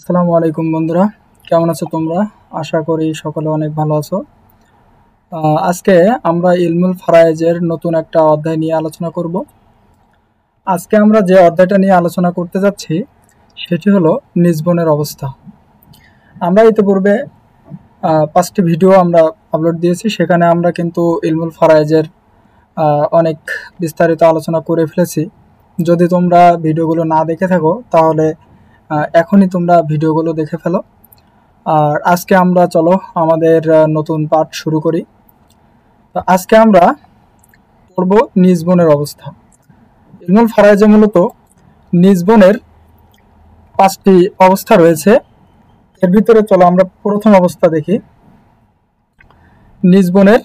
আসসালামু আলাইকুম বন্ধুরা, কেমন আছো তোমরা? আশা করি সকলে অনেক ভালো আছো। আজকে আমরা ইলমুল ফারায়েজের নতুন একটা অধ্যায় নিয়ে আলোচনা করব। আজকে আমরা যে অধ্যায়টা নিয়ে আলোচনা করতে যাচ্ছি সেটি হলো নিজবনের অবস্থা। আমরা ইতিপূর্বে 5টি ভিডিও আমরা আপলোড দিয়েছি, সেখানে আমরা কিন্তু ইলমুল ফারায়েজের অনেক বিস্তারিত আলোচনা করে ফেলেছি। যদি তোমরা ভিডিওগুলো না দেখে থাকো তাহলে এখনই তোমরা ভিডিওগুলো দেখে ফেলো। আর আজকে আমরা চলো আমাদের নতুন পাঠ শুরু করি। তো আজকে আমরা পড়ব নিজবনের অবস্থা। ইলমুল ফারায়েজে মূলত নিজবনের 5টি অবস্থা রয়েছে। এর ভিতরে চলো আমরা প্রথম অবস্থা দেখি। নিজবনের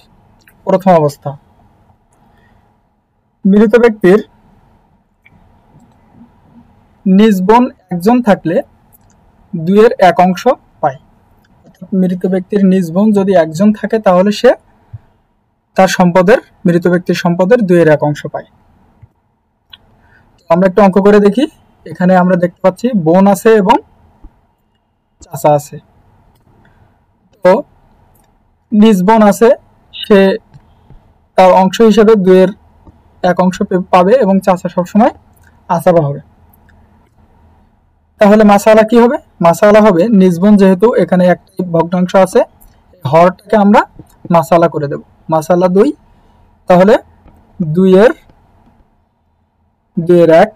প্রথম অবস্থা, মৃত ব্যক্তির নিজবন একজন থাকলে দুইয়ের এক অংশ পায়। মৃত ব্যক্তির নিজবন যদি একজন থাকে তাহলে সে তার সম্পদের, মৃত ব্যক্তির সম্পদের দুইয়ের এক অংশ পায়। আমরা একটু অঙ্ক করে দেখি। এখানে আমরা দেখতে পাচ্ছি বোন আছে এবং চাচা আছে। তো নিজবন আছে, সে তার অংশ হিসেবে দুইয়ের এক অংশ পাবে এবং চাচা সবসময় আসাবা হবে। তাহলে মাসালা কি হবে? মাসালা হবে নিজবন, যেহেতু এখানে একটি ভগ্নাংশ আছে, হরটাকে আমরা মাসালা করে দেব, মাসালা 2। তাহলে দুইয়ের এক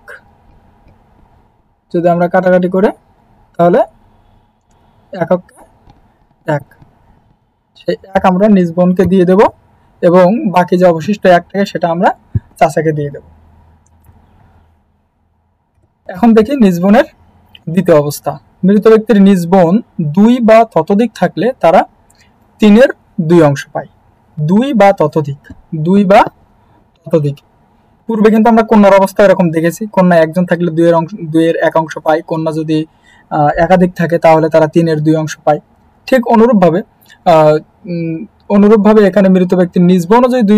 যদি আমরা কাটাকাটি করে তাহলে এককে এক, সেই এক আমরা নিজবনকে দিয়ে দেব এবং বাকি যে অবশিষ্ট একটাকে সেটা আমরা চাচাকে দিয়ে দেব। এখন দেখি নিজবনের দ্বিতীয় অবস্থা। মৃত ব্যক্তির নিজবন 2 বা ততোধিক থাকলে তারা 3-এর 2 অংশ পায়। 2 বা ততোধিক, 2 বা ততোধিক। পূর্বে কিন্তু আমরা কন্যার অবস্থা এরকম দেখেছি, কন্যা একজন থাকলে 2-এর এক অংশ পায়, কন্যা যদি একাধিক থাকে তাহলে তারা 3-এর 2 অংশ পায়। ঠিক অনুরূপভাবে এখানে মৃত ব্যক্তির নিজবন যদি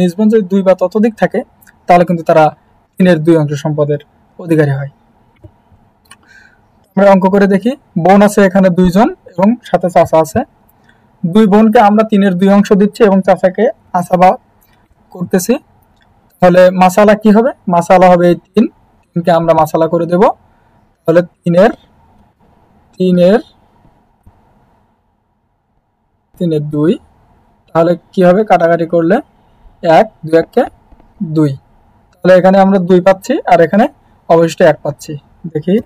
নিজবন যদি 2 বা ততোধিক থাকে তাহলে কিন্তু তারা 3-এর 2 অংশ সম্পদের অধিকারী হয়। আমরা অঙ্ক করে দেখি। বোন আছে এখানে 2 জন এবং সাথে চাচা আছে। 2 বোনকে আমরা 3-এর 2 অংশ দিচ্ছি এবং চাচাকে আসাবা করতেছি। তাহলে মাসালা কি হবে? মাসালা হবে 3কে আমরা মাসালা করে দেব। তাহলে 3-এর 2। তাহলে কি হবে? কাটাকাটি করলে 1, 2 1 2। তাহলে এখানে আমরা 2 পাচ্ছি আর এখানে অবশিষ্ট 1 পাচ্ছি। দেখি,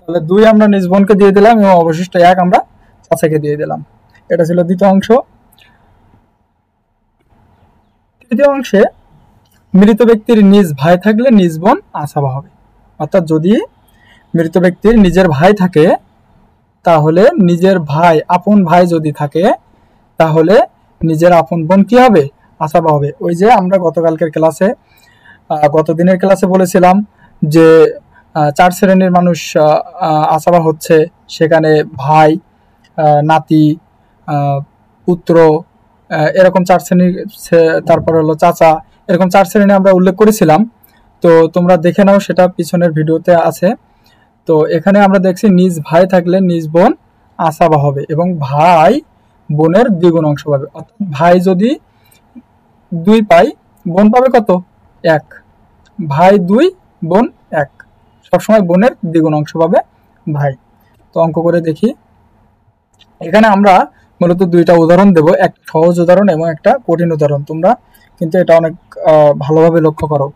তাহলে 2 আমরা নিজবনকে দিয়ে দিলাম এবং অবশিষ্ট 1 আমরা চাচাকে দিয়ে দিলাম। এটা ছিল দ্বিতীয় অংশ। তৃতীয় অংশে মৃত ব্যক্তির নিজ ভাই থাকলে নিজবন আসাবা হবে। অর্থাৎ যদি মৃত ব্যক্তির নিজের ভাই থাকে তাহলে নিজের ভাই, আপন ভাই যদি থাকে তাহলে নিজের আপন বোন কি হবে? আসাবা হবে। ওই যে আমরা গত দিনের ক্লাসে বলেছিলাম যে 4 শ্রেণীর মানুষ আসাবা হচ্ছে, সেখানে ভাই, নাতি, পুত্র, এরকম 4 শ্রেণী, তারপর হলো চাচা, এরকম 4 শ্রেণী আমরা উল্লেখ করেছিলাম। তো তোমরা দেখে নাও, সেটা পিছনের ভিডিওতে আছে। তো এখানে আমরা দেখছি নিজ ভাই থাকলে নিজ বোন আসাবা হবে এবং ভাই বোনের দ্বিগুণ অংশ পাবে। অর্থাৎ ভাই যদি 2 পায়, বোন পাবে কত? 1। ভাই 2, বোন 1, সবসময় বোনের দ্বিগুণ অংশ পাবে ভাই। তো অঙ্ক করে দেখি। এখানে আমরা মূলত 2টা উদাহরণ দেব, একটা সহজ উদাহরণ এবং একটা কঠিন উদাহরণ। তোমরা কিন্তু এটা অনেক ভালোভাবে লক্ষ্য করো।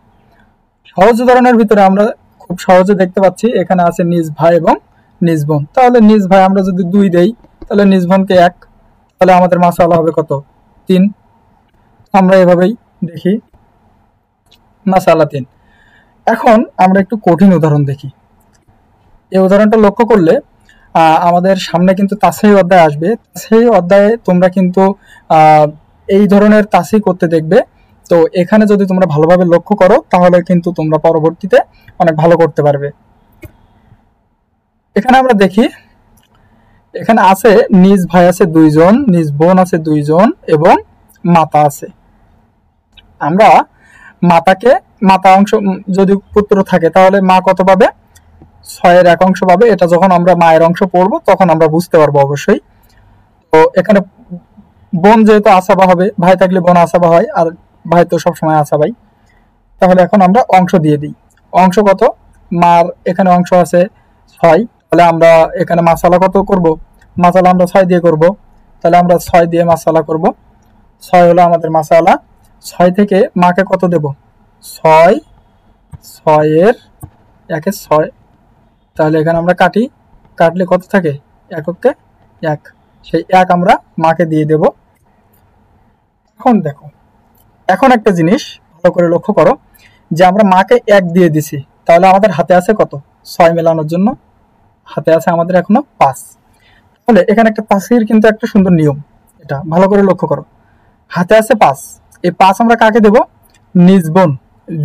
সহজ উদাহরণের ভিতরে আমরা খুব সহজে দেখতে পাচ্ছি এখানে আছে নিজ ভাই এবং নিজ বোন। তাহলে নিজ ভাই আমরা যদি 2 দেই তাহলে নিজ বোনকে 1, তাহলে আমাদের মাসালা হবে কত? 3। আমরা এভাবেই দেখি, মাসালা 3। এখন আমরা একটু কঠিন উদাহরণ দেখি। এই উদাহরণটা লক্ষ্য করলে আমাদের সামনে কিন্তু তাসহিহ অধ্যায় আসবে। তাসহিহ অধ্যায়ে তোমরা কিন্তু এই ধরনের তাসহিহ করতে দেখবে। তো এখানে যদি তোমরা ভালোভাবে লক্ষ্য করো তাহলে কিন্তু তোমরা পরবর্তীতে অনেক ভালো করতে পারবে। এখানে আমরা দেখি, এখানে আছে নিজ ভাই আছে 2 জন, নিজ বোন আছে 2 জন এবং মাতা আছে। আমরা মাতা অংশ যদি পুত্র থাকে তাহলে মা কত পাবে? ছয়ের এক অংশ পাবে। এটা যখন আমরা মায়ের অংশ পড়বো তখন আমরা বুঝতে পারবো অবশ্যই। তো এখানে বোন যেহেতু আসাবা হবে, ভাই থাকলে বোন আসাবা হয়, আর ভাই তো সবসময় আসাবাই। তাহলে এখন আমরা অংশ দিয়ে দিই। অংশ কত? মার এখানে অংশ আছে 6, তাহলে আমরা এখানে মাসালা কত করব? মাসালা আমরা 6 দিয়ে করব। তাহলে আমরা 6 দিয়ে মাসালা করব। 6 হলো আমাদের মাসালা। 6 থেকে মাকে কত দেব? 6, 6 এর 1 এর 6। তাহলে এখানে আমরা কাটি, কাটলে কত থাকে? এককে 1। সেই 1 আমরা মাকে দিয়ে দেব। এখন দেখো, এখন একটা জিনিস ভালো করে লক্ষ্য করো যে আমরা মাকে 1 দিয়ে দিছি, তাহলে আমাদের হাতে আছে কত? 6 মেলানোর জন্য হাতে আছে আমাদের এখনো 5। তাহলে এখানে একটা তাসির কিন্তু একটা সুন্দর নিয়ম, এটা ভালো করে লক্ষ্য করো। হাতে আছে 5, এই 5 আমরা কাকে দেব? নিজ বোন।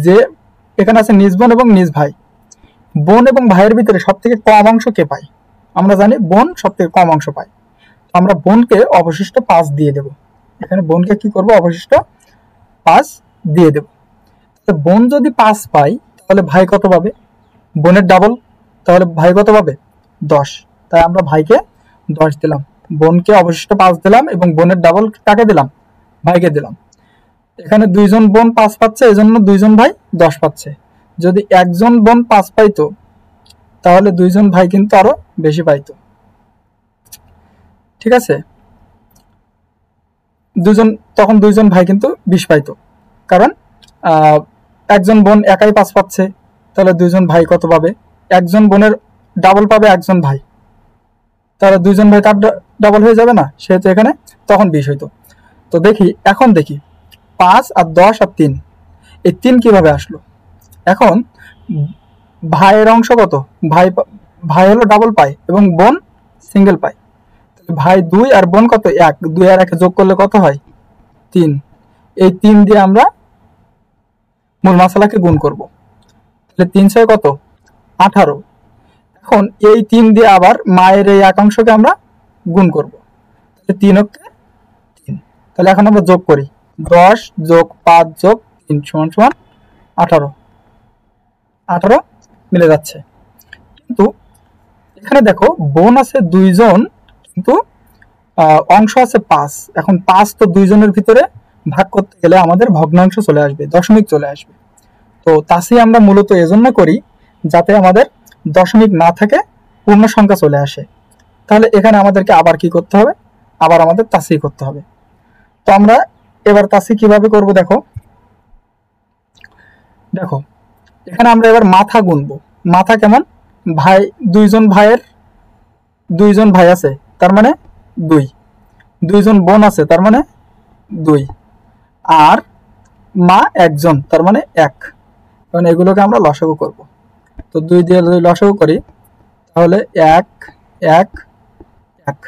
যে এখানে আছে নিজ বোন এবং নিজ ভাই। বোন এবং ভাইয়ের ভিতরে সব থেকে কম অংশ কে পায়? আমরা জানি বোন সব থেকে কম অংশ পায়। আমরা বোনকে অবশিষ্ট 5 দিয়ে দেব। এখানে বোনকে কি করব? অবশিষ্ট 5 দিয়ে দেব। তো বোন যদি 5 পাই তাহলে ভাই কত পাবে? বোনের ডাবল, তাহলে ভাই কত পাবে? 10। তাই আমরা ভাইকে 10 দিলাম, বোনকে অবশিষ্ট 5 দিলাম এবং বোনের ডাবল কাকে দিলাম? ভাইকে দিলাম। এখানে 2 জন বোন 5 পাচ্ছে, এজন্য 2 জন ভাই 10 পাচ্ছে। যদি একজন বোন 5 পাইতো তাহলে 2 জন ভাই কিন্তু আরো বেশি পাইতো। ঠিক আছে? তখন 2 জন ভাই কিন্তু 20 পাইতো, কারণ একজন বোন একাই 5 পাচ্ছে। তাহলে 2 জন ভাই কত পাবে? একজন বোনের ডাবল পাবে একজন ভাই, তাহলে 2 জন ভাই তার ডাবল হয়ে যাবে না? সেহেতু এখানে তখন 20 হইতো। তো দেখি, এখন দেখি 5 আর 10 আর 3, এই 3 কিভাবে আসলো? এখন ভাইয়ের অংশ কত? ভাই হলো ডাবল পায় এবং বোন সিঙ্গেল পায়। ভাই 2 আর বোন কত? 1। 2 আর 1 যোগ করলে কত হয়? 3। এই 3 দিয়ে আমরা মূল মশলাকে গুণ করব। তাহলে 3 6 কত? 18। এখন এই 3 দিয়ে আবার মায়ের এই একাংশকে আমরা গুণ করব। তাহলে 3 অক্ষে 3। তাহলে এখন আমরা যোগ করি, 10 যোগ 5 যোগ 3 সমান সমান 18। 18 মিলে যাচ্ছে। কিন্তু এখানে দেখো বোন আছে 2 জন, কিন্তু অংশ আছে 5। এখন 5 তো 2 জনের ভিতরে ভাগ করতে গেলে আমাদের ভগ্নাংশ চলে আসবে, দশমিক চলে আসবে। তো তাসি আমরা মূলত এজন্য করি যাতে আমাদের দশমিক না থাকে, পূর্ণ সংখ্যা চলে আসে। তাহলে এখানে আমাদেরকে আবার কি করতে হবে? আবার আমাদের তাসি করতে হবে। তো আমরা এবার তাসি কিভাবে করব? দেখো দেখো এখানে আমরা এবার মাথা গুনবো। মাথা কেমন? ভাই 2 জন ভাইয়ের 2 জন ভাই আছে, তার মানে 2। 2 জন বোন আছে, তার মানে 2। আর মা একজন, তার মানে 1। কারণ এগুলোকে আমরা লসাগু করব। তো 2 দিয়ে যদি লসাগু করি তাহলে 1 1 1।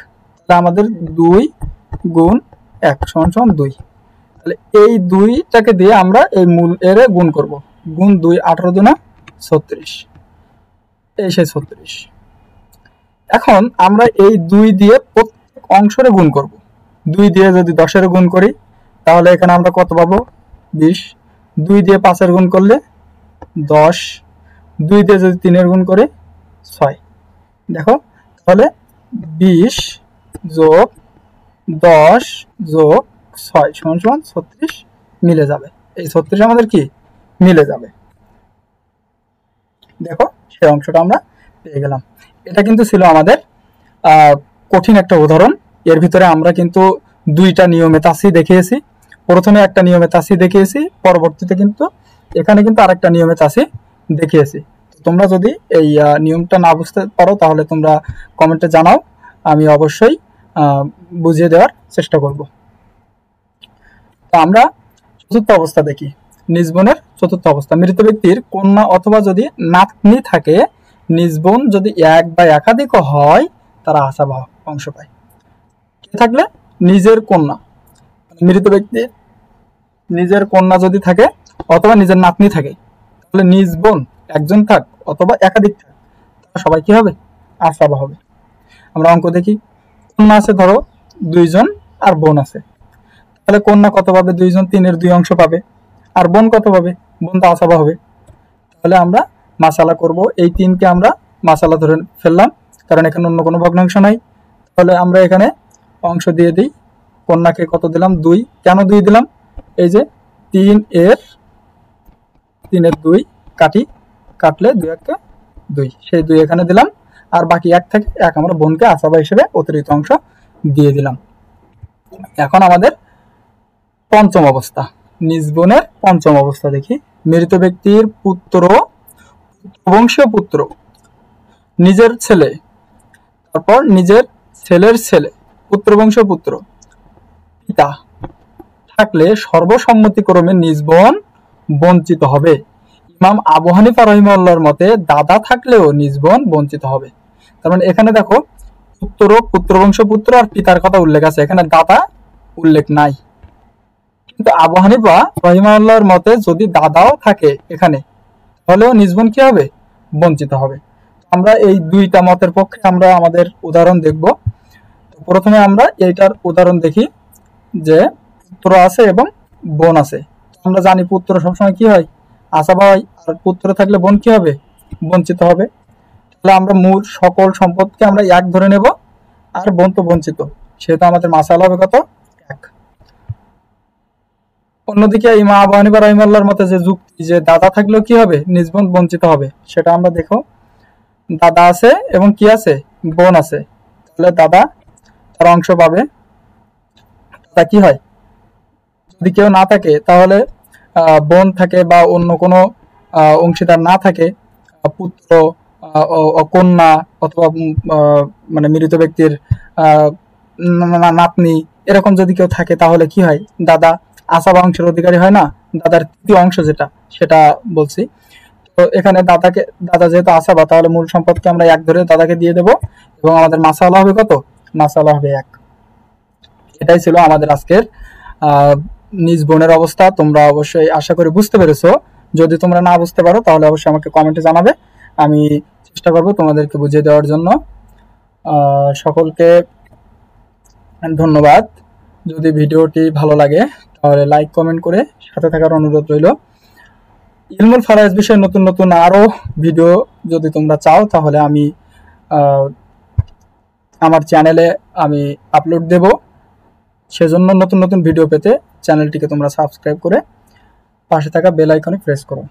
তাহলে আমাদের 2 গুণ 1 সমান সমান 2। তাহলে এই 2টাকে দিয়ে আমরা এই মূল এর গুণ করব। গুণ 2 18 দুনা 36, এই সেই 36। এখন আমরা এই 2 দিয়ে প্রত্যেক অংশরে গুণ করব। 2 দিয়ে যদি 10 এর গুণ করি তাহলে এখানে আমরা কত পাবো? 20। 2 দিয়ে 5 এর গুণ করলে 10। 2 দিয়ে যদি 3 এর গুণ করি 6। দেখো তাহলে 20 যোগ 10 যোগ 6 সমান সমান 36 মিলে যাবে। এই 36 আমাদের কি মিলে যাবে। দেখো সেই অংশটা আমরা পেয়ে গেলাম। এটা কিন্তু ছিল আমাদের কঠিন একটা উদাহরণ। এর ভিতরে আমরা কিন্তু 2টা নিয়মে তাসি দেখিয়েছি। প্রথমে একটা নিয়মে তাসি দেখিয়েছি, পরবর্তীতে কিন্তু এখানে কিন্তু আরেকটা নিয়মে তাসি দেখিয়েছি। তোমরা যদি এই নিয়মটা না বুঝতে পারো তাহলে তোমরা কমেন্টে জানাও, আমি অবশ্যই বুঝিয়ে দেওয়ার চেষ্টা করব। তো আমরা চতুর্থ অবস্থা দেখি। নিজ বোনের চতুর্থ অবস্থা, মৃত ব্যক্তির কন্যা অথবা যদি নাতনি থাকে, নিজ বোন যদি 1 বা একাধিক হয় তারা আসাবা অংশ পায়। কে থাকলে? নিজের কন্যা। মৃত ব্যক্তির নিজের কন্যা যদি থাকে অথবা নিজের নাতনি থাকে, তাহলে নিজ বোন একজন থাক অথবা একাধিক থাক, তারা সবাই কি হবে? আসাবা হবে। আমরা অঙ্ক দেখি। কন্যা আছে ধরো 2 জন আর বোন আছে, তাহলে কন্যা কত পাবে? 2 জন, 3 এর 2 অংশ পাবে। আর বোন কত পাবে? বোন তো আসাবা হবে। তাহলে আমরা মাসালা করব, এই 3কে আমরা মাসালা ধরে ফেললাম, কারণ এখানে অন্য কোনো ভগ্নাংশ নাই। তাহলে আমরা এখানে অংশ দিয়ে দিই। কন্যাকে কত দিলাম? 2। কেন 2 দিলাম? এই যে 3 এর 2 কাটি, কাটলে 2 1 2, সেই 2 এখানে দিলাম। আর বাকি 1 থেকে 1 আমরা বোনকে আসাবা হিসেবে অতিরিক্ত অংশ দিয়ে দিলাম। এখন আমাদের পঞ্চম অবস্থা, নিজ বোনের পঞ্চম অবস্থা দেখি। মৃত ব্যক্তির পুত্র, বংশীয় পুত্র, নিজের ছেলে, তারপর নিজের ছেলের ছেলে, পুত্রবংশীয় পুত্র, পিতা থাকলে সর্বসম্মতিক্রমে নিজ বোন বঞ্চিত হবে। ইমাম আবু হানিফা রাহিমাহুল্লাহর মতে দাদা থাকলেও নিজ বোন বঞ্চিত হবে। তার মানে এখানে দেখো পুত্র, পুত্রবংশীয় পুত্র আর পিতার কথা উল্লেখ আছে, এখানে দাদা উল্লেখ নাই। কিন্তু আবু হানিফা রাহিমাহুল্লাহর মতে যদি দাদাও থাকে এখানে, তাহলেও নিজ বোন কি হবে? বঞ্চিত হবে। আমরা এই দুইটা মতের পক্ষে আমরা আমাদের উদাহরণ দেখব। প্রথমে আমরা এইটার উদাহরণ দেখি যে পুত্র আছে এবং বোন আছে। আমরা জানি পুত্র সবসময় কি হয়? আসাবা হয়। আর পুত্র থাকলে বোন কি হবে? বঞ্চিত হবে। তাহলে আমরা মূল সকল সম্পদকে আমরা 1 ধরে নেব, আর বোন তো বঞ্চিত, সেহেতু আমাদের মাসালা হবে কত? 1। অন্যদিকে ইমাম আবু হানিফা রাহিমাহুল্লাহর মতে যে যুক্তি যে দাদা থাকলেও কি হবে? নিজ বোন বঞ্চিত হবে, সেটা আমরা দেখো। দাদা আছে এবং কি আছে? বোন আছে। তাহলে দাদা তার অংশ পাবে। তা কি হয়? যদি কেউ না থাকে, তাহলে বোন থাকে বা অন্য কোনো অংশীদার না থাকে, পুত্র, কন্যা অথবা মানে মৃত ব্যক্তির নাতনি, এরকম যদি কেউ থাকে, তাহলে কি হয়? দাদা আসাবা অংশের অধিকারী হয় না, দাদার তৃতীয় অংশ যেটা, সেটা বলছি। তো এখানে দাদা যেহেতু আসাবা, তাহলে মূল সম্পদকে আমরা 1 ধরে দাদাকে দিয়ে দেব, এবং আমাদের মাসালা হবে কত? মাসালা হবে 1। এটাই ছিল আমাদের আজকের নিজ বোনের অবস্থা। তোমরা অবশ্যই আশা করি বুঝতে পেরেছো। যদি তোমরা না বুঝতে পারো, তাহলে অবশ্যই আমাকে কমেন্টে জানাবে, আমি চেষ্টা করব তোমাদেরকে বুঝিয়ে দেওয়ার জন্য। সকলকে ধন্যবাদ। যদি ভিডিওটি ভালো লাগে, তাহলে লাইক কমেন্ট করে সাথে থাকার অনুরোধ রইল। ইলমুল ফারায়েজ বিষয়ে নতুন নতুন আরো ভিডিও যদি তোমরা চাও, তাহলে আমি আমার চ্যানেলে আমি আপলোড দেব। সেজন্য নতুন নতুন ভিডিও পেতে চ্যানেলটিকে তোমরা সাবস্ক্রাইব করে পাশে থাকা বেল আইকনে প্রেস করো।